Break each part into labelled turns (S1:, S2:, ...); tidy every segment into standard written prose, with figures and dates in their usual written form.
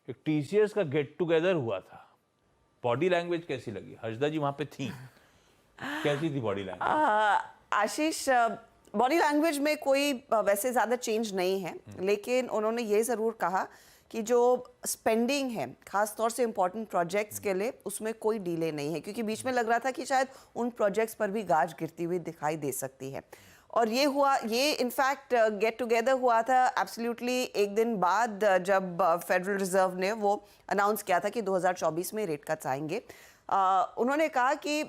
S1: एक टीसीएस का get together हुआ था, बॉडी लैंग्वेज कैसी लगी? हर्षदा जी वहां पे थी, कैसी थी बॉडी लैंग्वेज?
S2: आशीष, बॉडी लैंग्वेज में कोई वैसे ज़्यादा चेंज नहीं है, लेकिन उन्होंने ये ज़रूर कहा कि जो स्पेंडिंग है खास तौर से इम्पोर्टेंट प्रोजेक्ट्स के लिए उसमें कोई डिले नहीं है, क्योंकि बीच में लग रहा था कि शायद उन प्रोजेक्ट्स पर भी गाज गिरती हुई दिखाई दे सकती है। और ये हुआ, ये इनफैक्ट गेट टुगेदर हुआ था एब्सोल्युटली एक दिन बाद जब फेडरल रिजर्व ने वो अनाउंस किया था कि 2024 में रेट कट्स आएंगे। उन्होंने कहा कि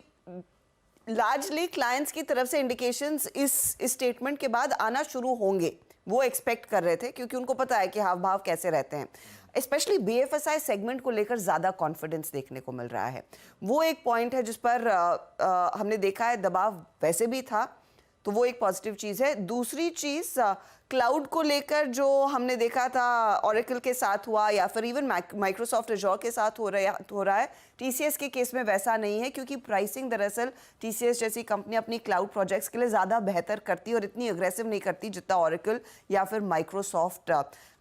S2: लार्जली क्लाइंट्स की तरफ से इंडिकेशंस इस स्टेटमेंट के बाद आना शुरू होंगे, वो एक्सपेक्ट कर रहे थे, क्योंकि उनको पता है कि हाव भाव कैसे रहते हैं। स्पेशली बीएफएसआई सेगमेंट को लेकर ज़्यादा कॉन्फिडेंस देखने को मिल रहा है। वो एक पॉइंट है जिस पर हमने देखा है दबाव वैसे भी था, तो वो एक पॉजिटिव चीज़ है। दूसरी चीज़ क्लाउड को लेकर जो हमने देखा था ऑरेकल के साथ हुआ या फिर इवन माइक्रोसॉफ्ट एजोर के साथ हो रहा है, टीसीएस के केस में वैसा नहीं है, क्योंकि प्राइसिंग दरअसल टीसीएस जैसी कंपनी अपनी क्लाउड प्रोजेक्ट्स के लिए ज़्यादा बेहतर करती है और इतनी अग्रेसिव नहीं करती जितना ऑरेकल या फिर माइक्रोसॉफ्ट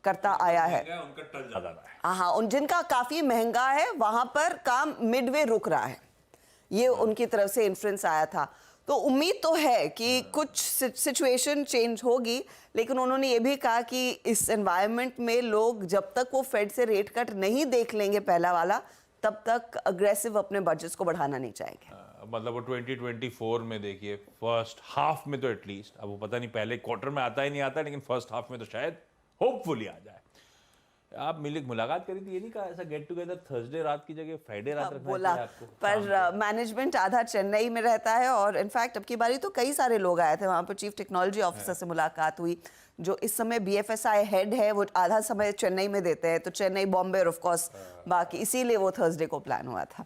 S2: करता आया है।
S1: उनका टल ज्यादा रहा है।
S2: हाँ, उन जिनका काफ़ी महंगा है वहाँ पर काम मिडवे रुक रहा है, ये उनकी तरफ से इन्फ्लुएंस आया था। तो उम्मीद तो है कि कुछ सिचुएशन चेंज होगी, लेकिन उन्होंने ये भी कहा कि इस एनवायरनमेंट में लोग जब तक वो फेड से रेट कट नहीं देख लेंगे पहला वाला, तब तक अग्रेसिव अपने बजट्स को बढ़ाना नहीं चाहेंगे।
S1: मतलब वो 2024 में देखिए फर्स्ट हाफ में तो एटलीस्ट, अब वो पता नहीं पहले क्वार्टर में आता ही नहीं आता, लेकिन फर्स्ट हाफ में तो शायद होपफुली आ जाए। आप मुलाकात करी थी, ये नहीं कहा ऐसा गेट टुगेदर थर्सडे रात की जगह फ्राइडे रात रखना
S2: बोला,
S1: चाहिए आपको?
S2: पर मैनेजमेंट आधा चेन्नई में रहता है और इनफैक्ट अब की बारी तो कई सारे लोग आए थे वहाँ पर। चीफ टेक्नोलॉजी ऑफिसर से मुलाकात हुई, जो इस समय बीएफएसआई हेड है, वो आधा समय चेन्नई में देते हैं, तो चेन्नई, बॉम्बे और ऑफ कोर्स बाकी, इसीलिए वो थर्सडे को प्लान हुआ था।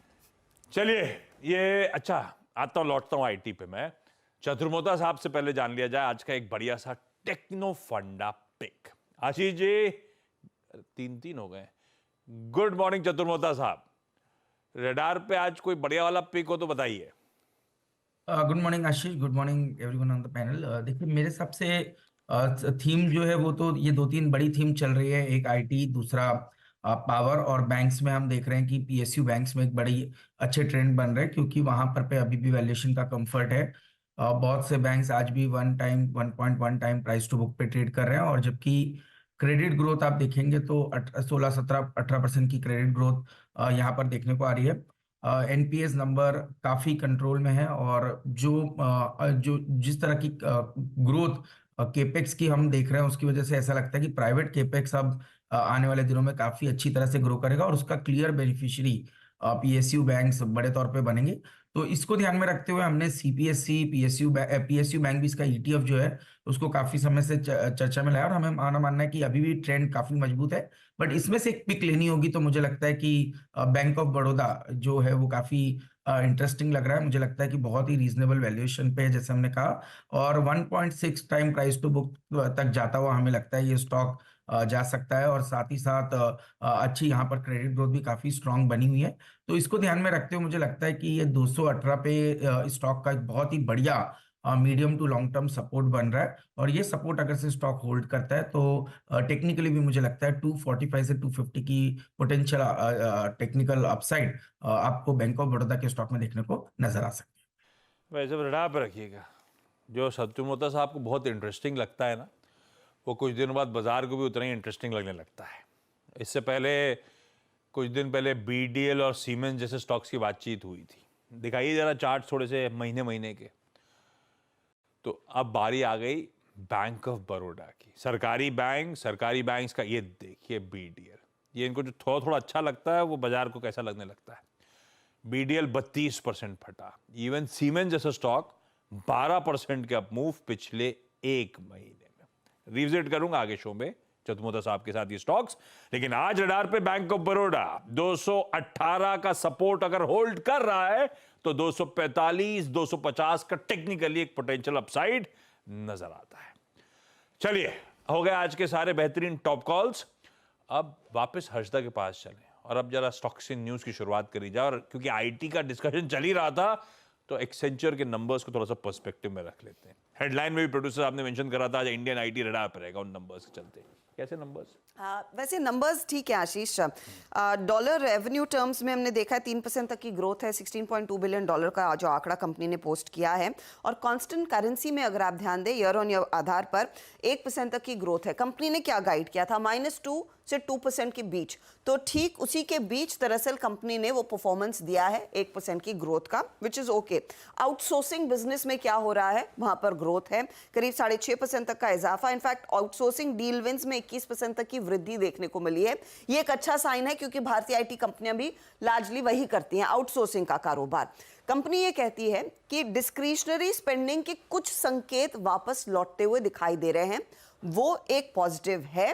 S1: चलिए, ये अच्छा, आता हूँ, लौटता हूँ आईटी पे। मैं चतुर्मोता साहब से पहले जान लिया जाए आज का एक बढ़िया सा टेक्नो फंडा पिक। आशीष जी, तीन हो गए। गुड मॉर्निंग चतुर्मोता साहब, रडार पे आज कोई बढ़िया वाला पिक हो तो बताइए।
S3: Good morning Ashish, good morning everyone on the panel. देखिए, मेरे हिसाब से थीम जो है वो तो ये दो तीन बड़ी थीम चल रही है। एक आईटी, दूसरा पावर, और बैंक्स में हम देख रहे हैं कि पीएसयू बैंक्स में एक बड़ी अच्छे ट्रेंड बन रहे हैं, क्योंकि वहां पर पे अभी भी वैल्यूएशन का कंफर्ट है। बहुत से बैंक्स आज भी 1.1 टाइम प्राइस टू बुक पे ट्रेड कर रहे हैं, और जबकि क्रेडिट ग्रोथ आप देखेंगे तो 16-17-18% की क्रेडिट ग्रोथ यहाँ पर देखने को आ रही है। एनपीएस नंबर काफी कंट्रोल में है, और जो जिस तरह की ग्रोथ केपेक्स की हम देख रहे हैं, उसकी वजह से ऐसा लगता है कि प्राइवेट केपेक्स अब आने वाले दिनों में काफी अच्छी तरह से ग्रो करेगा, और उसका क्लियर बेनिफिशियरी पीएसयू बैंक्स बड़े तौर पे बनेंगे। तो इसको ध्यान में रखते हुए हमने सीपीएससी, पीएसयू बैंक भी, इसका ईटीएफ जो है उसको काफी समय से चर्चा में लाया, और हमें मानना है कि अभी भी ट्रेंड काफी मजबूत है। बट इसमें से एक पिक लेनी होगी तो मुझे लगता है कि बैंक ऑफ बड़ौदा जो है वो काफी इंटरेस्टिंग लग रहा है। मुझे लगता है कि बहुत ही रीजनेबल वैल्यूएशन पे है, जैसे हमने कहा, और 1.6 टाइम प्राइस टू बुक तक जाता हुआ हमें लगता है ये स्टॉक जा सकता है, और साथ ही साथ अच्छी यहाँ पर क्रेडिट ग्रोथ भी काफी स्ट्रांग बनी हुई है। तो इसको ध्यान में रखते हुए मुझे लगता है कि ये 218 पे स्टॉक का एक बहुत ही बढ़िया medium to long term support बन रहा है, और ये सपोर्ट अगर से स्टॉक होल्ड करता है तो टेक्निकली भी मुझे लगता है 245 से 250 की पोटेंशियल टेक्निकल अपसाइड आपको बैंक ऑफ बड़ौदा के स्टॉक में देखने को नजर आ सकती है।
S1: वैसे रडार पर रखिएगा, जो चतुर्मोता साहब को बहुत इंटरेस्टिंग लगता है ना, वो कुछ दिनों बाद बाजार को भी उतना ही इंटरेस्टिंग लगने लगता है। इससे पहले कुछ दिन पहले बीडीएल और सीमेंस जैसे स्टॉक्स की बातचीत हुई थी। दिखाइए जरा चार्ट थोड़े से महीने के। तो अब बारी आ गई बैंक ऑफ बड़ौदा की। सरकारी बैंक्स का ये देखिए बीडीएल, ये इनको जो थोड़ा अच्छा लगता है वो बाजार को कैसा लगने लगता है। बीडीएल 32% फटा। इवन सीमेंस जैसा स्टॉक 12% के अप मूव पिछले एक महीने में। रिविजिट करूंगा आगे शो में चतुर्मोता साहब के साथ ये स्टॉक्स, लेकिन आज रडार पे बैंक ऑफ बड़ौदा 218 का सपोर्ट अगर होल्ड कर रहा है तो 245, 250 का टेक्निकली एक पोटेंशियल अपसाइड नजर आता है। चलिए, हो गए आज के सारे बेहतरीन टॉप कॉल्स। अब वापस हर्षदा के पास चलें और अब जरा स्टॉक्स इन न्यूज की शुरुआत करी जाए, और क्योंकि आईटी का डिस्कशन चल ही रहा था तो एक्सेंचर के नंबर्स को थोड़ा सा पर्सपेक्टिव में रख लेते हैं। हेडलाइन में भी प्रोड्यूसर आपने मेंशन करा था आज इंडियन आईटी रडार पर रहेगा उन नंबर्स के चलते। कैसे नंबर्स?
S2: वैसे नंबर्स ठीक है आशीष। डॉलर रेवेन्यू टर्म्स में हमने देखा है 3% तक की ग्रोथ है, $16.2 बिलियन का जो आंकड़ा कंपनी ने पोस्ट किया है। और कांस्टेंट करेंसी में अगर आप ध्यान दें ईयर ऑन ईयर आधार पर 1% तक की ग्रोथ है। कंपनी ने क्या गाइड किया था, -2 से 2% के बीच, तो ठीक उसी के बीच दरअसल कंपनी ने वो परफॉर्मेंस दिया है 1% की ग्रोथ का, which is okay. Outsourcing business में क्या हो रहा है, वहां पर ग्रोथ है, करीब 6.5% तक का इजाफा। इनफैक्ट आउटसोर्सिंग डील विंस में 21% तक की वृद्धि देखने को मिली है। ये एक अच्छा साइन है क्योंकि भारतीय आईटी कंपनियां भी लार्जली वही करती हैं, आउटसोर्सिंग का कारोबार। कंपनी ये कहती है कि डिस्क्रिशनरी स्पेंडिंग के कुछ संकेत वापस लौटते हुए दिखाई दे रहे हैं, वो एक पॉजिटिव है।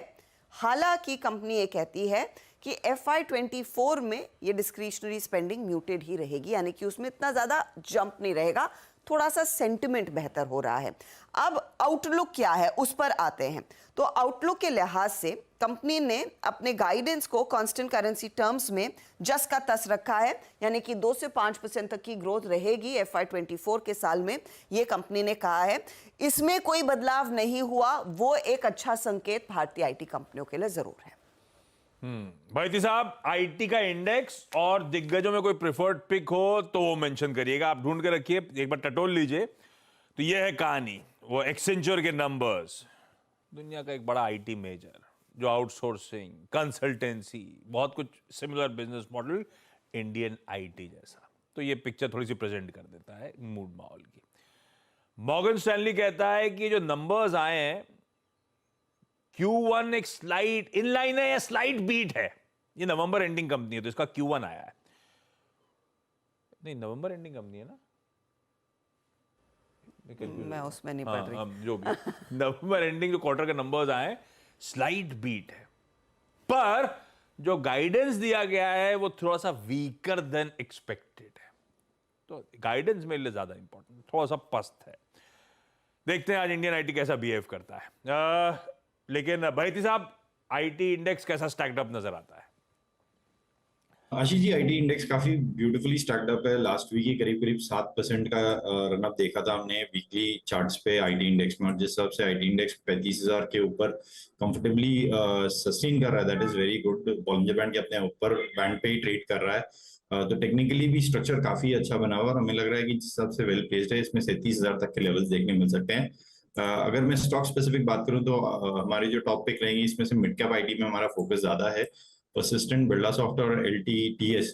S2: हालांकि कंपनी ये कहती है कि FY24 में ये डिस्क्रिशनरी स्पेंडिंग म्यूटेड ही रहेगी, यानी कि उसमें इतना ज्यादा जंप नहीं रहेगा, थोड़ा सा सेंटिमेंट बेहतर हो रहा है। अब आउटलुक क्या है उस पर आते हैं। तो आउटलुक के लिहाज से कंपनी ने अपने गाइडेंस को कांस्टेंट करेंसी टर्म्स में जस का तस रखा है, यानी कि 2 से 5% तक की ग्रोथ रहेगी FY24 के साल में, ये कंपनी ने कहा है। इसमें कोई बदलाव नहीं हुआ, वो एक अच्छा संकेत भारतीय आईटी कंपनियों के लिए जरूर है।
S1: भाईती साहब, आईटी का इंडेक्स और दिग्गजों में कोई प्रेफर्ड पिक हो तो वो मेंशन करिएगा, आप ढूंढ के रखिए, एक बार टटोल लीजिए। तो ये है कहानी, वो एक्सेंचर के नंबर्स, दुनिया का एक बड़ा आईटी मेजर जो आउटसोर्सिंग, कंसल्टेंसी, बहुत कुछ similar business model Indian IT जैसा। तो ये पिक्चर थोड़ी सी प्रेजेंट कर देता है मूड माहौल की। मॉर्गन स्टैनली कहता है कि जो नंबर्स आए हैं Q1 एक स्लाइड इनलाइन है या स्लाइड बीट है। ये नवंबर एंडिंग कंपनी है तो इसका Q1 आया है, नहीं नवंबर एंडिंग कंपनी है ना,
S2: मैं उसमें नहीं पढ़ रही।
S1: हम जो भी नवंबर एंडिंग जो क्वार्टर के नंबर्स आए स्लाइड बीट है, पर जो गाइडेंस दिया गया है वो थोड़ा सा वीकर देन एक्सपेक्टेड है। तो गाइडेंस मेरे लिए ज्यादा इंपॉर्टेंट, थोड़ा सा पस्त है। देखते हैं आज इंडियन आईटी कैसा बिहेव करता है। लेकिन भाईती साहब, आईटी इंडेक्स कैसा स्टैक्ड अप नजर आता है?
S4: आशीष जी, आईटी इंडेक्स काफी ब्यूटीफुली स्टैक्ड अप है। लास्ट वीक ही करीब करीब 7% का रन अप देखा था हमने वीकली चार्ट्स पे आईटी इंडेक्स में, और जिस हिसाब से आईटी इंडेक्स 35,000 के ऊपर कंफर्टेबली सस्टेन कर रहा है, that is very good. Bollinger band के अपने ऊपर बैंड पे ही ट्रेड कर रहा है, तो टेक्निकली भी स्ट्रक्चर काफी अच्छा बना हुआ और हमें लग रहा है कि जिस हिसाब से वेल प्लेस्ड है, इसमें 37,000 तक के लेवल्स देखने मिल सकते हैं। अगर मैं स्टॉक स्पेसिफिक बात करूं तो हमारी जो टॉप पिक रहेंगी इसमें से मिड कैप आईटी में हमारा फोकस ज्यादा है। परसिस्टेंट, बिरलासॉफ्ट और LTTS,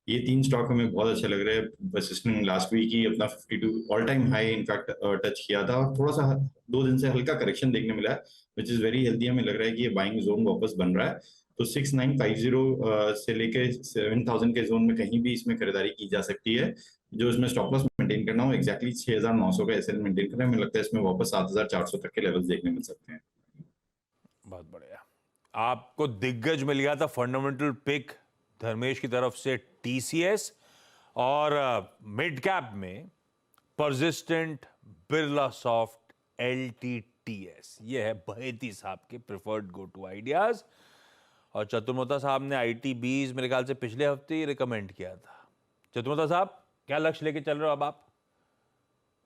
S4: ये 3 स्टॉक हमें बहुत अच्छे लग रहे हैं। परसिस्टेंट लास्ट वीक ही अपना 52 all time high in fact touch किया था, और थोड़ा सा 2 दिन से हल्का करेक्शन देखने मिला है, विच इज वेरी हेल्दी। हमें लग रहा है कि ये बाइंग जोन वापस बन रहा है, तो 6950 से लेके 7000 के जोन में कहीं भी इसमें खरीदारी की जा सकती है। जो इसमें स्टॉप लॉस मेंटेन करना हो एक्जैक्टली 6900 का एसएल मेंटेन करना है। हमें लगता है इसमें वापस 7400 तक के लेवल्स देखने मिल सकते हैं।
S1: बहुत बढ़िया। आपको दिग्गज मिल गया था फंडामेंटल पिक धर्मेश की तरफ से TCS, और मिड कैप में परसिस्टेंट, बिरलासॉफ्ट, LTTS। ये है बहेती साहब के प्रेफर्ड गो टू आइडियाज। और चतुर्मोता साहब ने ITBs मेरे ख्याल से पिछले हफ्ते ही रिकमेंड किया था। चतुर्मोता साहब, क्या लक्ष्य लेके चल रहे हो अब आप?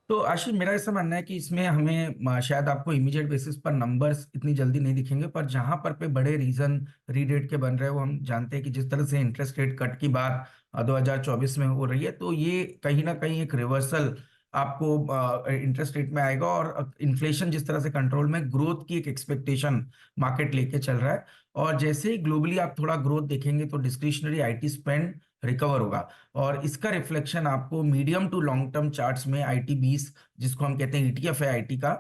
S3: तो आशीष, मेरा ऐसा मानना है कि इसमें हमें शायद आपको इमीडिएट बेसिस पर नंबर्स इतनी जल्दी नहीं दिखेंगे, पर जहां पर पे बड़े रीजन रीडेट के बन रहे हैं, वो हम जानते हैं कि जिस तरह से इंटरेस्ट रेट कट की बात 2024 में हो रही है, तो ये कहीं ना कहीं एक रिवर्सल आपको इंटरेस्ट रेट में आएगा, और इन्फ्लेशन जिस तरह से कंट्रोल में, ग्रोथ की एक एक्सपेक्टेशन मार्केट लेके चल रहा है। और जैसे ही ग्लोबली आप थोड़ा ग्रोथ देखेंगे तो डिस्क्रिशनरी आईटी स्पेंड रिकवर होगा, और इसका रिफ्लेक्शन आपको medium to long term charts में ITBs, जिसको हम कहते हैं ETF है आईटी का,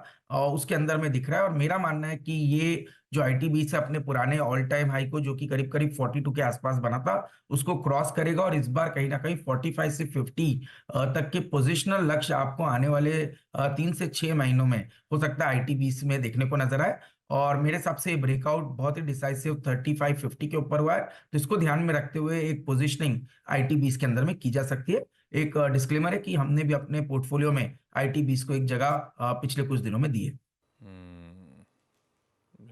S3: उसके अंदर में दिख रहा है। और मेरा मानना है कि ये जो ITBs है अपने पुराने ऑल टाइम हाई को, जो कि करीब करीब 42 के आसपास बना था, उसको क्रॉस करेगा, और इस बार कहीं ना कहीं 45 से 50 तक के पोजिशनल लक्ष्य आपको आने वाले 3 से 6 महीनों में हो सकता है ITBs में देखने को नजर आए। और मेरे हिसाब से ब्रेकआउट बहुत ही डिसाइसिव 35-50 के ऊपर हुआ है, तो इसको ध्यान में रखते हुए एक पोजीशनिंग ITBs के अंदर में की जा सकती है। एक डिस्क्लेमर है कि हमने भी अपने पोर्टफोलियो में ITBs को एक जगह पिछले कुछ दिनों में दी है।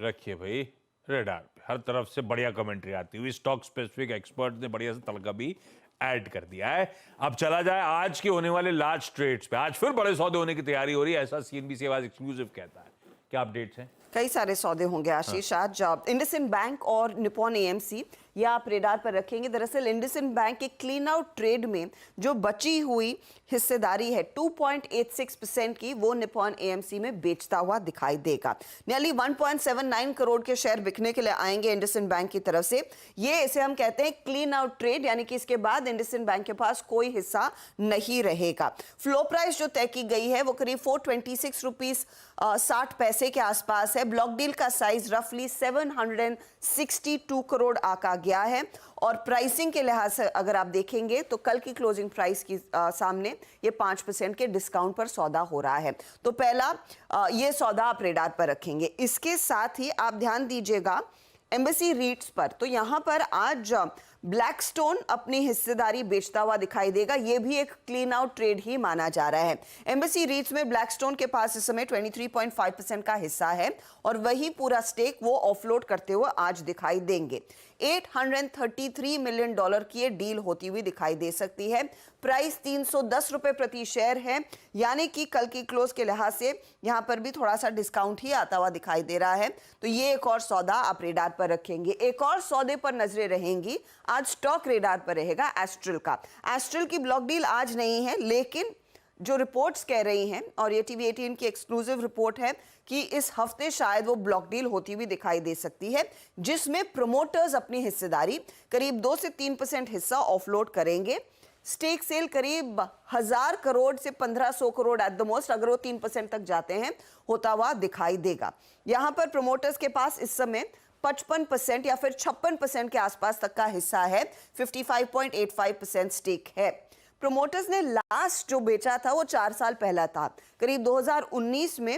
S1: रखिए भाई रेडार पे, हर तरफ से बढ़िया कमेंट्री आती हुई। स्टॉक स्पेसिफिक एक्सपर्ट ने बढ़िया से तड़का भी ऐड कर दिया है। अब चला जाए आज के होने वाले लार्ज ट्रेड्स पे। आज फिर बड़े सौदे होने की तैयारी हो रही है, ऐसा CNBC आवाज एक्सक्लूसिव कहता है। क्या अपडेट्स हैं?
S2: कई सारे सौदे होंगे आशीष आज। इंडसइंड बैंक और निप्पॉन एएमसी ये आप रेडार पर रखेंगे। दरअसल इंडसइंड बैंक के क्लीन आउट ट्रेड में जो बची हुई हिस्सेदारी है 2.86% की, वो निप्पॉन एएमसी में बेचता हुआ दिखाई देगा। नियरली 1.79 करोड़ के शेयर बिकने के लिए आएंगे इंडसइंड बैंक की तरफ से। ये इसे हम कहते हैं क्लीन आउट ट्रेड, यानी कि इसके बाद इंडसइंड बैंक के पास कोई हिस्सा नहीं रहेगा। फ्लो प्राइस जो तय की गई है वो करीब 426 रुपीस 60 पैसे के आसपास है। ब्लॉक डील का साइज रफली 762 करोड़ आका गया है और प्राइसिंग के लिहाज से अगर आप देखेंगे तो कल की क्लोजिंग प्राइस की सामने ये 5% के डिस्काउंट पर सौदा हो रहा है। तो पहला ये सौदा आप रेडार पर रखेंगे। इसके साथ ही आप ध्यान दीजिएगा एम्बेसी रीट्स पर। तो यहां पर आज ब्लैकस्टोन अपनी हिस्सेदारी बेचता हुआ दिखाई देगा। यह भी एक क्लीन आउट ट्रेड ही माना जा रहा है। एम्बेसी रीट्स में ब्लैकस्टोन के पास इस समय 23.5% का हिस्सा है और वही पूरा स्टेक वो ऑफलोड करते हुए आज दिखाई देंगे। $833 मिलियन की ये डील होती हुई दिखाई दे सकती है। प्राइस 310 रुपए प्रति शेयर है, यानी कि कल की क्लोज के लिहाज से यहां पर भी थोड़ा सा डिस्काउंट ही आता हुआ दिखाई दे रहा है। तो ये एक और सौदा आप रेडार पर रखेंगे। एक और सौदे पर नजरें रहेंगी, आज स्टॉक रेडार पर रहेगा एस्ट्रल का। एस्ट्रल की ब्लॉक डील आज नहीं है, लेकिन जो रिपोर्ट्स कह रही हैं और ये टीवी 18 की एक्सक्लूसिव रिपोर्ट है कि इस हफ्ते शायद वो ब्लॉक डील होती हुई दिखाई दे सकती है, जिसमें प्रमोटर्स अपनी हिस्सेदारी करीब 2 से 3% हिस्सा ऑफलोड करेंगे। स्टेक सेल करीब 1000 करोड़ से 1500 करोड़ एट द मोस्ट, अगर वो 3% तक जाते हैं, होता हुआ दिखाई देगा। यहां पर प्रमोटर्स के पास इस समय 55% या फिर 56% के आसपास तक का हिस्सा है। 55.85% स्टेक है। प्रमोटर्स ने लास्ट जो बेचा था वो 4 साल पहला था। करीब 2019 में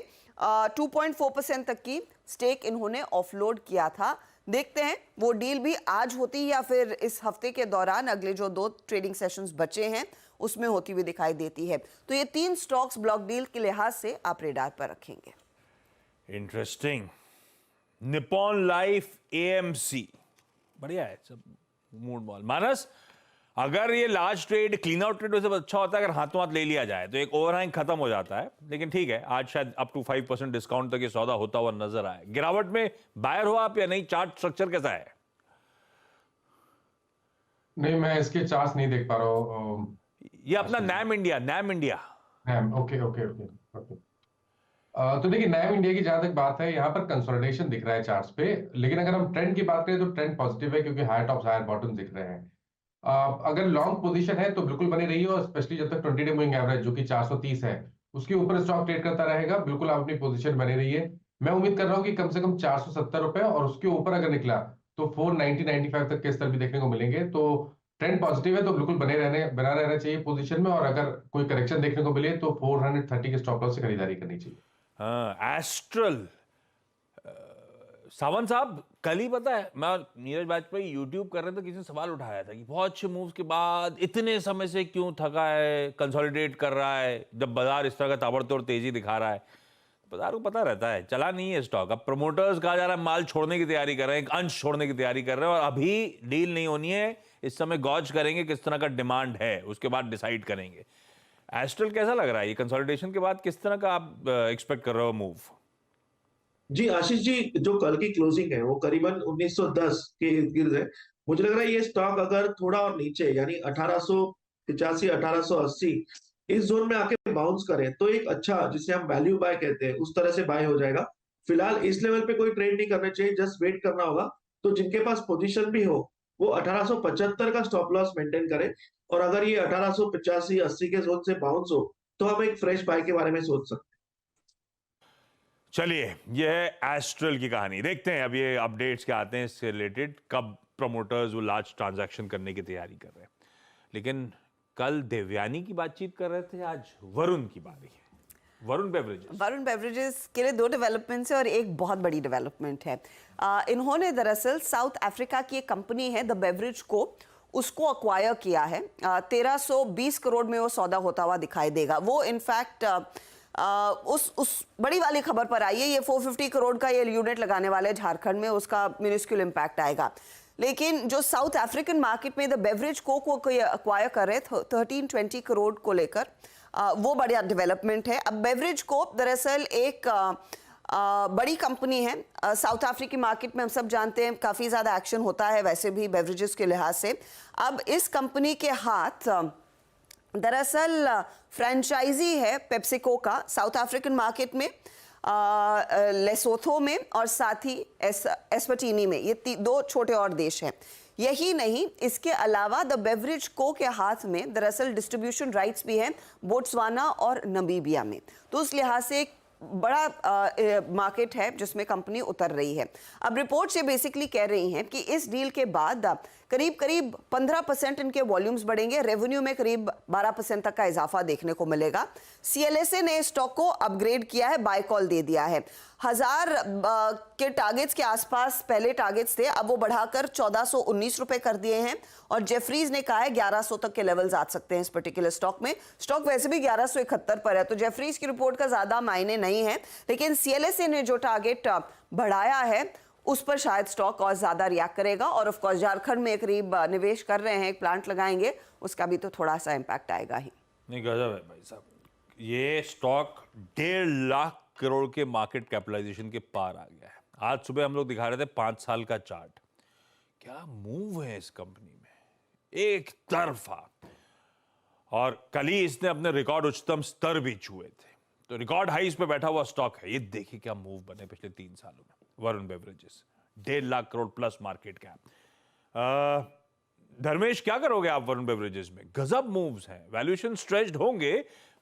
S2: 2.4% तक की स्टेक इन्होंने ऑफलोड किया था। देखते हैं वो डील भी आज होती है या फिर इस हफ्ते के दौरान अगले जो 2 ट्रेडिंग सेशंस बचे हैं उसमें होती हुई दिखाई देती है। तो ये 3 स्टॉक्स ब्लॉक डील के लिहाज से आप रेडार पर रखेंगे।
S1: इंटरेस्टिंग। निप्पॉन लाइफ, एएमसी, बढ़िया है सब। मूड बॉल मानस, अगर ये large trade clean out trade वैसे अच्छा होता है अगर हाथों हाथ ले लिया जाए तो एक ओवरहैंग खत्म हो जाता है, लेकिन ठीक है आज शायद अप टू 5% डिस्काउंट तक ये सौदा होता हुआ नजर आए। गिरावट में बायर हो आप या नहीं? चार्ट स्ट्रक्चर कैसा है?
S5: नहीं, मैं इसके चार्ट्स नहीं देख पा रहा हूँ।
S1: ये अपना NAM India
S5: okay okay okay okay. तो देखिए, नैम इंडिया की जहां तक बात है, यहाँ पर कंसोलिडेशन दिख रहा है चार्ट्स पे, लेकिन अगर हम ट्रेंड की बात करें तो ट्रेंड पॉजिटिव है क्योंकि हायर टॉप्स हायर बॉटम दिख रहे हैं। अगर लॉन्ग पोजीशन है तो बिल्कुल बनी रही और स्पेशली जब तक 20 डे मूविंग एवरेज जो कि 430 है उसके ऊपर स्टॉक ट्रेड करता रहेगा, बिल्कुल आप अपनी पोजीशन बनी रही है। मैं उम्मीद कर रहा हूँ कि कम से कम 470 रुपए और उसके ऊपर अगर निकला तो 490-95 तक के स्तर भी देखने को मिलेंगे। तो ट्रेंड पॉजिटिव है तो बिल्कुल बना रहना चाहिए पोजीशन में, और अगर कोई करेक्शन देखने को मिले तो 430 के स्टॉप लॉस से खरीदारी करनी चाहिए।
S1: एस्ट्रल, सावंत साहब, कल ही पता है मैं और नीरज वाजपेयी यूट्यूब कर रहे थे, किसी ने सवाल उठाया था कि बहुत अच्छे मूव्स के बाद इतने समय से क्यों थका है, कंसोलिडेट कर रहा है, जब बाजार इस तरह का ताबड़तोड़ तेजी दिखा रहा है। बाजार को पता रहता है चला नहीं है स्टॉक। अब प्रमोटर्स कहा जा रहा है माल छोड़ने की तैयारी कर रहे हैं, अंश छोड़ने की तैयारी कर रहे हैं और अभी डील नहीं होनी है। इस समय गॉज करेंगे किस तरह का डिमांड है, उसके बाद डिसाइड करेंगे। एस्ट्रल कैसा लग रहा है? ये कंसोलिडेशन के बाद किस तरह का आप एक्सपेक्ट कर रहे हो मूव?
S6: जी आशीष जी, जो कल की क्लोजिंग है वो करीबन 1910 के इर्द गिर्द है। मुझे लग रहा है ये स्टॉक अगर थोड़ा और नीचे यानी 1885 1880 इस जोन में आके बाउंस करे तो एक अच्छा, जिसे हम वैल्यू बाय कहते हैं, उस तरह से बाय हो जाएगा। फिलहाल इस लेवल पे कोई ट्रेड नहीं करना चाहिए, जस्ट वेट करना होगा। तो जिनके पास पोजीशन भी हो वो 1875 का स्टॉप लॉस मेंटेन करे, और अगर ये 1885 80 के जोन से बाउंस हो तो हम एक फ्रेश बाय के बारे में सोच सकते हैं।
S1: चलिए, यह है एस्ट्रल की कहानी। देखते हैं अब ये अपडेट्स क्या आते हैं इससे रिलेटेड, कब प्रमोटर्स वो लार्ज ट्रांजैक्शन करने की तैयारी कर रहे हैं। लेकिन कल देवयानी की बातचीत कर रहे थे, आज वरुण की बारी है। वरुण बेवरेजेस के लिए 2 डेवलपमेंट्स है और एक बहुत बड़ी डेवलपमेंट है। इन्होंने दरअसल साउथ अफ्रीका की एक कंपनी है द बेवरेज को, उसको अक्वायर किया है। 1320 करोड़ में वो सौदा होता हुआ दिखाई देगा। वो इनफैक्ट उस बड़ी वाली खबर पर आई है, ये 450 करोड़ का ये यूनिट लगाने वाले झारखंड में, उसका मिनिस्क्यूल इंपैक्ट आएगा। लेकिन जो साउथ अफ्रीकन मार्केट में द बेवरेज को अक्वायर कर रहे 1320 करोड़ को लेकर, वो बड़ा डेवलपमेंट है। अब बेवरेज को दरअसल एक
S2: बड़ी कंपनी है। साउथ अफ्रीकी मार्केट में हम सब जानते हैं काफ़ी ज़्यादा एक्शन होता है वैसे भी बेवरेजेस के लिहाज से। अब इस कंपनी के हाथ दरअसल फ्रेंचाइजी है पेप्सिको का साउथ अफ्रीकन मार्केट में, लेसोथो में और साथ ही एस्वाटिनी में। ये दो छोटे और देश हैं। यही नहीं, इसके अलावा द बेवरेज को के हाथ में दरअसल डिस्ट्रीब्यूशन राइट्स भी हैं बोट्सवाना और नमीबिया में। तो उस लिहाज से एक बड़ा मार्केट है जिसमें कंपनी उतर रही है। अब रिपोर्ट्स ये बेसिकली कह रही हैं कि इस डील के बाद करीब 15% इनके वॉल्यूम्स बढ़ेंगे, रेवेन्यू में करीब 12% तक का इजाफा देखने को मिलेगा। CLSA ने स्टॉक को अपग्रेड किया है, बाय कॉल दे दिया है। 1000 के टारगेट्स के आसपास पहले टारगेट्स थे, अब वो बढ़ाकर 1419 रुपए कर दिए हैं और जेफरीज ने कहा है 1100 तक के लेवल्स आ सकते हैं इस पर्टिकुलर स्टॉक में। स्टॉक वैसे भी 1171 पर है, तो जेफरीज की रिपोर्ट का ज्यादा मायने नहीं है, लेकिन CLSA ने जो टारगेट बढ़ाया है उस पर शायद स्टॉक और ज्यादा रिएक्ट करेगा। और ऑफ कोर्स झारखंड में करीब निवेश कर रहे हैं, एक प्लांट लगाएंगे, उसका भी तो थोड़ा सा इंपैक्ट आएगा ही।
S1: नहीं, गजब है भाई साहब, ये स्टॉक 1.5 लाख करोड़ के मार्केट कैपिटलाइजेशन के पार आ गया है। आज सुबह हम लोग दिखा रहे थे 5 साल का चार्ट, क्या मूव है इस कंपनी में, एक तरफा। और कल ही इसने अपने रिकॉर्ड उच्चतम स्तर भी छुए थे, तो रिकॉर्ड हाईस पे बैठा हुआ स्टॉक है। ये देखिए क्या मूव बने पिछले 3 सालों में। Varun beverages 1.5 lakh crore plus market cap. Dharmesh, क्या करोगे आप वरुण बेवरेजेस में? गजब मूव्स हैं, वैल्यूएशन स्ट्रेच्ड होंगे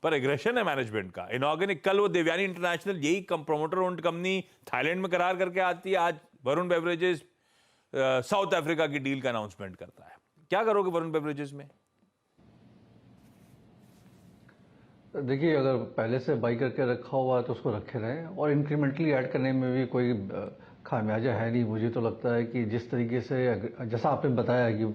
S1: पर एग्रेशन है मैनेजमेंट का। इनऑर्गेनिक, कल वो देवयानी इंटरनेशनल, यही प्रमोटर ओन्ड कंपनी थाईलैंड में करार करके आती है, आज वरुण बेवरेजेस साउथ अफ्रीका की डील का अनाउंसमेंट करता है। क्या करोगे वरुण बेवरेजेस में?
S7: देखिए, अगर पहले से बाई करके रखा हुआ है तो उसको रखे रहें, और इंक्रीमेंटली ऐड करने में भी कोई खामियाजा है नहीं। मुझे तो लगता है कि जिस तरीके से, जैसा आपने बताया कि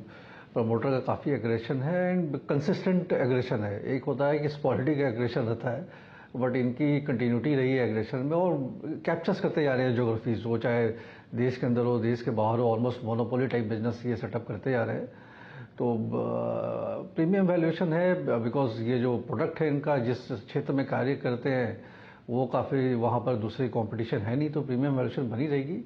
S7: प्रमोटर का काफ़ी एग्रेशन है एंड कंसिस्टेंट एग्रेशन है। एक होता है कि स्पॉलिटिक एग्रेशन रहता है, बट इनकी कंटिन्यूटी रही है एग्रेशन में और कैप्चर्स करते जा रहे हैं जोग्राफीज, वो चाहे देश के अंदर हो देश के बाहर हो, ऑलमोस्ट मोनोपोली टाइप बिजनेस ये सेटअप करते जा रहे हैं। तो प्रीमियम वैल्यूएशन है, बिकॉज ये जो प्रोडक्ट है इनका, जिस क्षेत्र में कार्य करते हैं वो काफ़ी, वहाँ पर दूसरी कंपटीशन है नहीं, तो प्रीमियम वैल्यूएशन बनी रहेगी।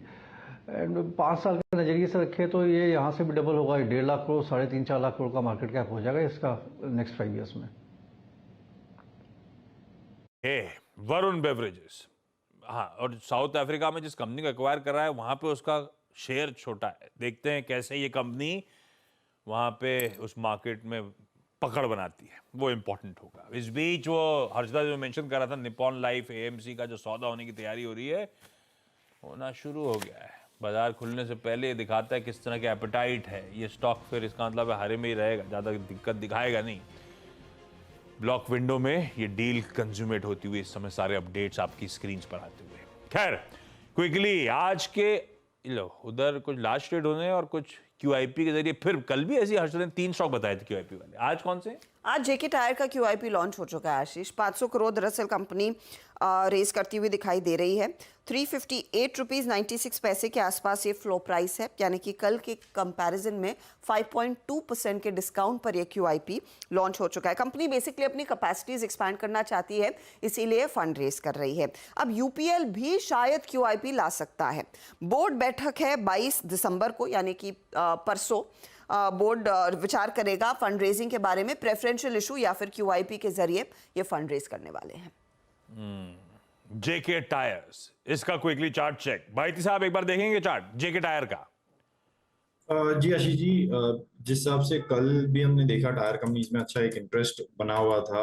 S7: एंड 5 साल के नज़रिए से रखे तो ये यहाँ से भी डबल होगा, 1.5 लाख करोड़, 3.5-4 लाख करोड़ का मार्केट कैप हो जाएगा इसका नेक्स्ट 5 ईयर्स में।
S1: वरुण बेवरेजेस, हाँ, और साउथ अफ्रीका में जिस कंपनी को एक्वायर कर रहा है वहां पे उसका शेयर छोटा है। देखते हैं कैसे ये कंपनी वहां पे उस मार्केट में पकड़ बनाती है, वो इंपॉर्टेंट होगा। इस बीच वो हर्षदा जो मेंशन कर रहा था, निप्पॉन लाइफ AMC का जो सौदा होने की तैयारी हो रही है, होना शुरू हो गया है। बाजार खुलने से पहले ये दिखाता है किस तरह के एपेटाइट है ये स्टॉक, फिर इसका मतलब हरे में ही रहेगा, ज़्यादा दिक्कत दिखाएगा नहीं। ब्लॉक विंडो में ये डील कंज्यूमेट होती हुई इस समय सारे अपडेट्स आपकी स्क्रीन पर आते हुए। खैर, क्विकली आज के लो उधर कुछ लास्ट ट्रेड होने और कुछ QIP के जरिए, फिर कल भी ऐसी हर्षद ने 3 स्टॉक बताए थे QIP वाले। आज कौन से?
S2: आज JK टायर का QIP लॉन्च हो चुका है आशीष। 500 करोड़ दरअसल कंपनी रेज करती हुई दिखाई दे रही है। 358 रुपीज 96 पैसे के आसपास ये फ्लो प्राइस है, यानी कि कल के कंपैरिजन में 5.2% के डिस्काउंट पर ये QIP लॉन्च हो चुका है। कंपनी बेसिकली अपनी कैपेसिटीज एक्सपैंड करना चाहती है, इसीलिए फंड रेज कर रही है। अब UPL भी शायद QIP ला सकता है। बोर्ड बैठक है 22 दिसंबर को, यानी कि परसों बोर्ड विचार करेगा फंड रेजिंग के बारे में, प्रेफरेंशियल इशू या फिर QIP के जरिए ये फंड रेज करने वाले हैं।
S1: JK टायर्स, इसका क्विकली चार्ट चेक। भाई साहब एक बार देखेंगे चार्ट JK टायर का?
S4: जी आशीष जी, जिस हिसाब से कल भी हमने देखा टायर कंपनीज में अच्छा एक इंटरेस्ट बना हुआ था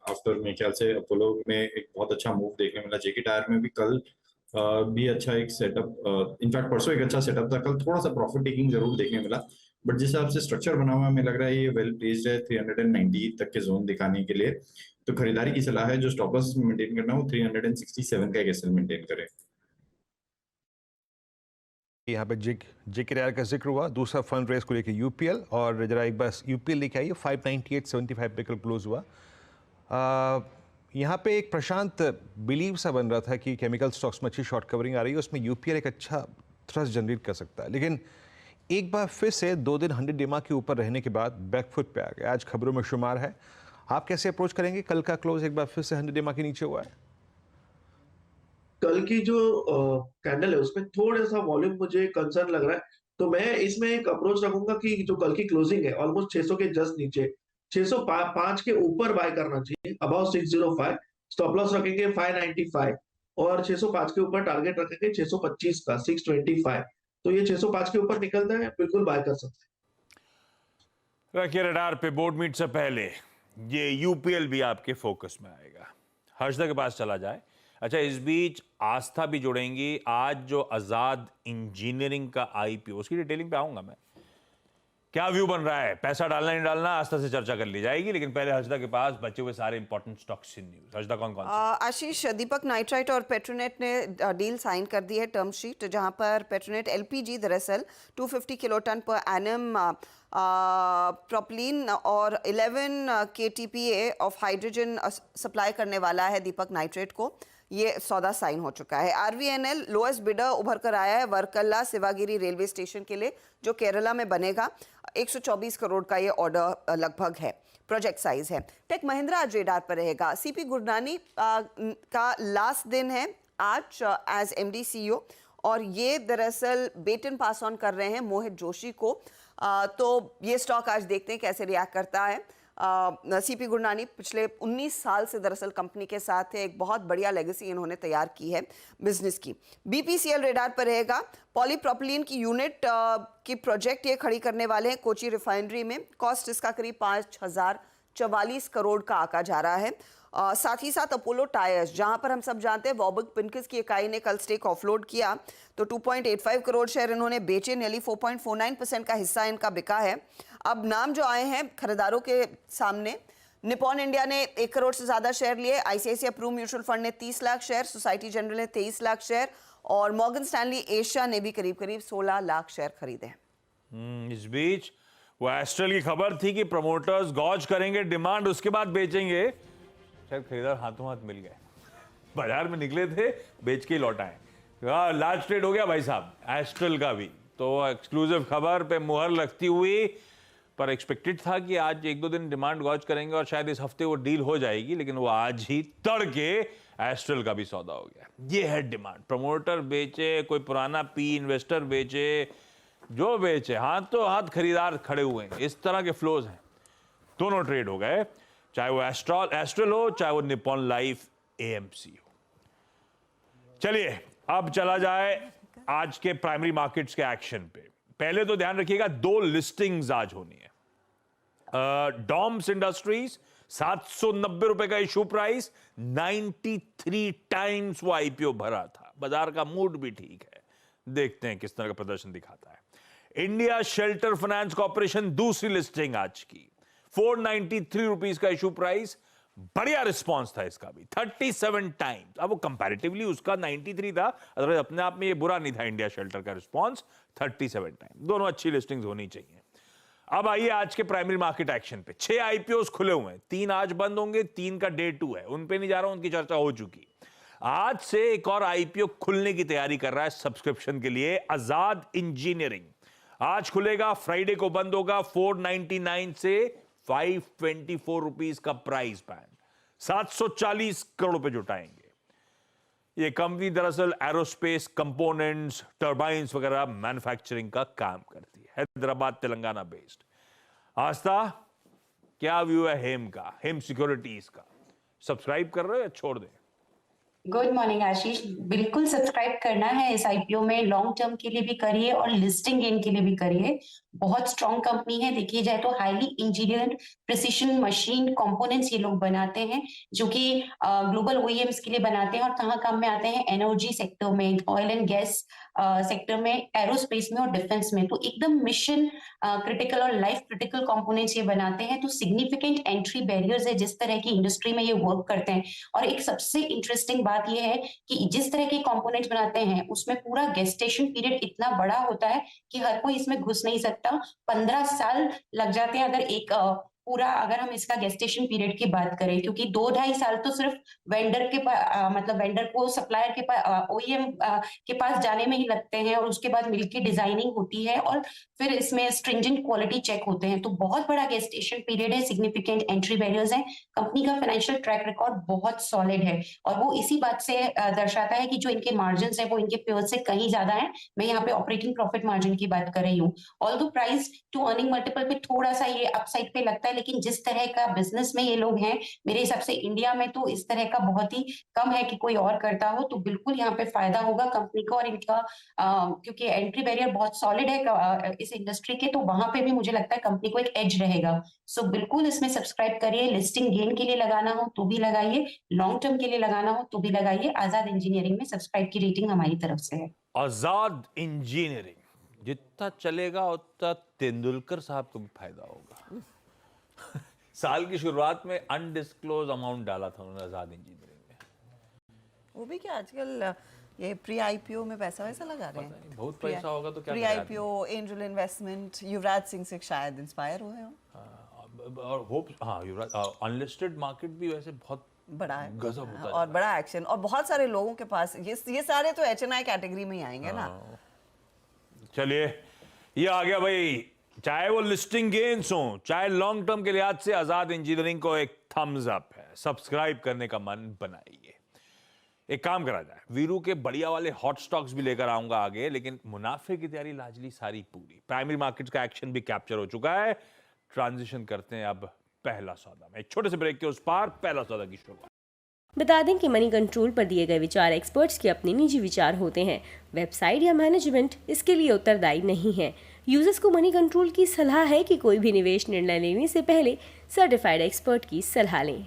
S4: आफ्टर, मेरे ख्याल से अपोलो में एक बहुत अच्छा मूव देखने मिला। JK टायर में भी कल भी अच्छा एक सेटअप, इनफैक्ट परसों एक अच्छा सेटअप था, कल थोड़ा सा प्रॉफिट टेकिंग जरूर देखने मिला, बट जिस हिसाब से स्ट्रक्चर बना हुआ है हमें लग रहा है ये वेल प्लेस्ड है 390 तक के जोन दिखाने के लिए। तो खरीदारी की सलाह है, जो स्टॉप लॉस मेंटेन करना है वो 367 का एक SL मेंटेन करें।
S8: यहाँ पे JK टायर का जिक्र हुआ, दूसरा फंड रेस को लेकर UPL, और जरा एक बार UPL लेके आइए, 598.75 पे कल क्लोज हुआ। यहाँ पे एक प्रशांत बिलीव सा बन रहा था कि केमिकल स्टॉक्स में अच्छी शॉर्ट कवरिंग आ रही है, उसमें UPL एक अच्छा थ्रस्ट जनरेट कर सकता है, लेकिन एक बार फिर से 2 दिन 100 DMA के ऊपर रहने के बाद बैकफुट पे आ गया। आज खबरों में शुमार है, आप कैसे अप्रोच करेंगे? कल का क्लोज एक बार फिर से 100 DMA के नीचे हुआ है।
S6: कल की जो कैंडल है उसमें थोड़ा सा वॉल्यूम मुझे कंसर्न लग रहा है, तो मैं इसमें एक अप्रोच रखूंगा कि जो कल की क्लोजिंग है ऑलमोस्ट 600 के जस्ट नीचे, 605 के ऊपर बाय करना चाहिए, अबाउट 605, स्टॉप लॉस रखेंगे 595 और 605 के ऊपर टारगेट रखेंगे 625 का 625। तो ये 605 के ऊपर निकलता है, बिल्कुल बाय कर सकते हैं।
S1: रखिए रडार पे। बोर्ड मीट से पहले ये यूपीएल भी आपके फोकस में आएगा। हर्षदा के पास चला जाए। अच्छा, इस बीच आस्था भी जुड़ेंगी। आज जो आजाद इंजीनियरिंग का आईपीओ, उसकी डिटेलिंग पे आऊंगा मैं। क्या व्यू बन रहा है, पैसा डालना नहीं डालना, आस्था से चर्चा कर ली जाएगी, लेकिन पहले हर्षदा के पास बचे हुए सारे important stocks in news. Harshada, कौन कौन से?
S2: आशीष, दीपक नाइट्राइट और पेट्रोनेट ने डील साइन कर दी है, टर्म शीट, जहां पर पेट्रोनेट एलपीजी दरअसल 250 किलोटन पर एनम प्रोपलीन और 11 केटीपीए ऑफ हाइड्रोजन सप्लाई करने वाला है दीपक नाइट्रेट को। ये सौदा साइन हो चुका है। आरवीएनएल लोएस्ट बिडर उभर कर आया है वर्कला शिवागिरी रेलवे स्टेशन के लिए, जो केरला में बनेगा। 124 करोड़ का ये ऑर्डर लगभग है, प्रोजेक्ट साइज है। टेक महिंद्रा आज रेडार पर रहेगा। सीपी गुरनानी का लास्ट दिन है आज एज एमडी सीईओ, और ये दरअसल बेटन पास ऑन कर रहे हैं मोहित जोशी को। तो ये स्टॉक आज देखते हैं कैसे रिएक्ट करता है। सीपी गुरनानी पिछले 19 साल से दरअसल कंपनी के साथ है, एक बहुत बढ़िया लेगेसी इन्होंने तैयार की है बिजनेस की। बीपीसीएल रेडार पर रहेगा। पॉलीप्रोपिलीन की यूनिट की प्रोजेक्ट ये खड़ी करने वाले हैं कोची रिफाइनरी में। कॉस्ट इसका करीब 5044 करोड़ का आका जा रहा है। साथ ही साथ अपोलो टायर्स, जहां पर हम सब जानते हैं वॉबर्ग पिंकस की इकाई ने कल स्टेक ऑफलोड किया, तो 2.85 करोड़ शेयर इन्होंने बेचे। नेली 4.49% का हिस्सा इनका बिका है। अब नाम जो आए हैं खरीदारों के सामने, निपॉन इंडिया ने 1 करोड़ से ज्यादा शेयर लिए, आईसीआईसीआई प्रू म्यूचुअल फंड ने 30 लाख शेयर, सोसाइटी जनरल ने 23 लाख शेयर, और मॉर्गन स्टैनली एशिया ने भी करीब करीब 16 लाख शेयर खरीदे।
S1: इस बीच वो एस्ट्रल की खबर थी कि प्रमोटर्स गॉज करेंगे डिमांड, उसके बाद बेचेंगे। शायद खरीदार हाथों हाथ मिल गए, बाजार में निकले थे, बेच के लौट आए। लार्ज ट्रेड हो गया भाई साहब एस्ट्रल का भी। तो एक्सक्लूसिव खबर पे मुहर लगती हुई, पर एक्सपेक्टेड था कि आज 1-2 दिन डिमांड गॉज करेंगे और शायद इस हफ्ते वो डील हो जाएगी, लेकिन वो आज ही तड़के एस्ट्रल का भी सौदा हो गया। ये है डिमांड। प्रमोटर बेचे, कोई पुराना पी इन्वेस्टर बेचे, जो बेचे हाथों हाथ खरीदार खड़े हुए हैं। इस तरह के फ्लोज हैं। दोनों ट्रेड हो गए, चाहे वो एस्ट्रल हो, चाहे वो निपॉन लाइफ एएमसी हो। चलिए अब चला जाए आज के प्राइमरी मार्केट्स के एक्शन पे। पहले तो ध्यान रखिएगा, 2 लिस्टिंग्स आज होनी है। डॉम्स इंडस्ट्रीज 790 रुपए का इशू प्राइस, 93 टाइम्स वो आईपीओ भरा था। बाजार का मूड भी ठीक है, देखते हैं किस तरह का प्रदर्शन दिखाता है। इंडिया शेल्टर फाइनेंस कॉर्पोरेशन दूसरी लिस्टिंग आज की, 493 रुपीज का इशू प्राइस। बढ़िया रिस्पांस था इसका भी, 37 टाइम्स। अब वो कंपैरेटिवली उसका 93 था, अदरवाइज अपने आप में ये बुरा नहीं था इंडिया शेल्टर का रिस्पांस। 37 टाइम, दोनों अच्छी लिस्टिंग्स होनी चाहिए। अब आइए आज के प्राइमरी मार्केट एक्शन पे। 6 आईपीओ खुले हुए हैं, 3 आज बंद होंगे, 3 का डे 2 है, उन पे नहीं जा रहा हूं, उनकी चर्चा हो चुकी। आज से एक और आईपीओ खुलने की तैयारी कर रहा है सब्सक्रिप्शन के लिए, आजाद इंजीनियरिंग। आज खुलेगा, फ्राइडे को बंद होगा। 499 से 524 रुपीज का प्राइस बैंड, 740 करोड़ रुपए जुटाएंगे। ये कंपनी दरअसल एरोस्पेस कंपोनेंट्स, टर्बाइंस वगैरह मैन्युफैक्चरिंग का काम करती है, हैदराबाद तेलंगाना बेस्ड। आस्था, क्या व्यू है हेम का, हेम सिक्योरिटीज का? सब्सक्राइब कर रहे हो या छोड़ दें?
S9: गुड मॉर्निंग आशीष, बिल्कुल सब्सक्राइब करना है इस आईपीओ में। लॉन्ग टर्म के लिए भी करिए और लिस्टिंग गेन के लिए भी करिए। बहुत स्ट्रॉन्ग कंपनी है, देखिए जाए तो highly engineered precision machine components ये लोग बनाते हैं, जो कि ग्लोबल ओईएम्स के लिए बनाते हैं। और कहाँ काम में आते हैं? एनर्जी सेक्टर में, ऑयल एंड गैस सेक्टर में, एरोस्पेस में और डिफेंस में। तो एकदम मिशन क्रिटिकल और लाइफ क्रिटिकल कंपोनेंट्स ये बनाते हैं। तो सिग्निफिकेंट एंट्री बैरियर्स है जिस तरह की इंडस्ट्री में ये वर्क करते हैं। और एक सबसे इंटरेस्टिंग बात ये है कि जिस तरह के कंपोनेंट्स बनाते हैं उसमें पूरा गेस्टेशन पीरियड इतना बड़ा होता है कि हर कोई इसमें घुस नहीं सकता। 15 साल लग जाते हैं अगर एक पूरा अगर हम इसका गेस्टेशन पीरियड की बात करें, क्योंकि 2-2.5 साल तो सिर्फ वेंडर के मतलब वेंडर को सप्लायर के पास ओईएम के पास जाने में ही लगते हैं, और उसके बाद मिल की डिजाइनिंग होती है और फिर इसमें स्ट्रिंजेंट क्वालिटी चेक होते हैं। तो बहुत बड़ा गेस्टेशन पीरियड है, सिग्निफिकेंट एंट्री बैरियर्स हैं। कंपनी का फाइनेंशियल ट्रैक रिकॉर्ड बहुत सॉलिड है और वो इसी बात से दर्शाता है कि जो इनके मार्जिन है वो इनके पेयर से कहीं ज्यादा है। मैं यहाँ पे ऑपरेटिंग प्रॉफिट मार्जिन की बात कर रही हूँ। Although price to earning multiple पे थोड़ा सा ये अपसाइड पे लगता है, लेकिन जिस तरह का बिजनेस में ये लोग हैं, मेरे हिसाब से इंडिया में तो इस तरह का बहुत ही कम है कि कोई और करता हो। तो बिल्कुल यहाँ पे फायदा होगा कंपनी को, और इनका क्योंकि एंट्री बैरियर बहुत सॉलिड है इस इंडस्ट्री के, तो वहां पे भी मुझे लगता है कंपनी को एक एज रहेगा। सो बिल्कुल इसमें सब्सक्राइब करिए। लिस्टिंग गेन के लिए लगाना हो तो भी लगाइए, लॉन्ग टर्म के लिए लगाना हो तो भी लगाइए। आजाद इंजीनियरिंग में सब्सक्राइब की रेटिंग हमारी तरफ से है।
S1: आजाद इंजीनियरिंग जितना चलेगा उतना तेंदुलकर साहब को भी फायदा होगा। साल की शुरुआत में अनडिस्क्लोज अमाउंट डाला था उन्होंने आजाद इंजीनियरिंग में।
S2: वो भी क्या आजकल ये प्री आईपीओ में पैसा वैसा लगा रहे हैं।
S1: बहुत पैसा होगा तो क्या
S2: pre IPO, angel investment, Yuvraj Singh से शायद इंस्पायर हुए हो।
S1: और होप, हाँ, युवराज अनलिस्टेड मार्केट भी वैसे बहुत
S2: बड़ा है,
S1: गजब होता है
S2: और बड़ा एक्शन, और बहुत सारे लोगों के पास ये सारे तो एचएनआई कैटेगरी में ही आएंगे ना।
S1: चलिए, ये आ गया भाई, चाहे वो लिस्टिंग गेन्स हो, चाहे लॉन्ग टर्म के लिहाज से आजाद इंजीनियरिंग को एक थम्स अप है। सब्सक्राइब करने का मन बनाइए। एक काम करा जाए, वीरू के बढ़िया वाले हॉट स्टॉक्स भी लेकर आऊंगा आगे, लेकिन मुनाफे की तैयारी लाजली सारी पूरी। प्राइमरी मार्केट का एक्शन भी कैप्चर हो चुका है। ट्रांजिशन करते हैं अब पहला सौदा में। एक छोटे से ब्रेक के उस पार पहला सौदा की शुरुआत।
S10: बता दें कि मनी कंट्रोल पर दिए गए विचार एक्सपर्ट्स के अपने निजी विचार होते हैं। वेबसाइट या मैनेजमेंट इसके लिए उत्तरदायी नहीं है। यूजर्स को मनी कंट्रोल की सलाह है कि कोई भी निवेश निर्णय लेने से पहले सर्टिफाइड एक्सपर्ट की सलाह लें।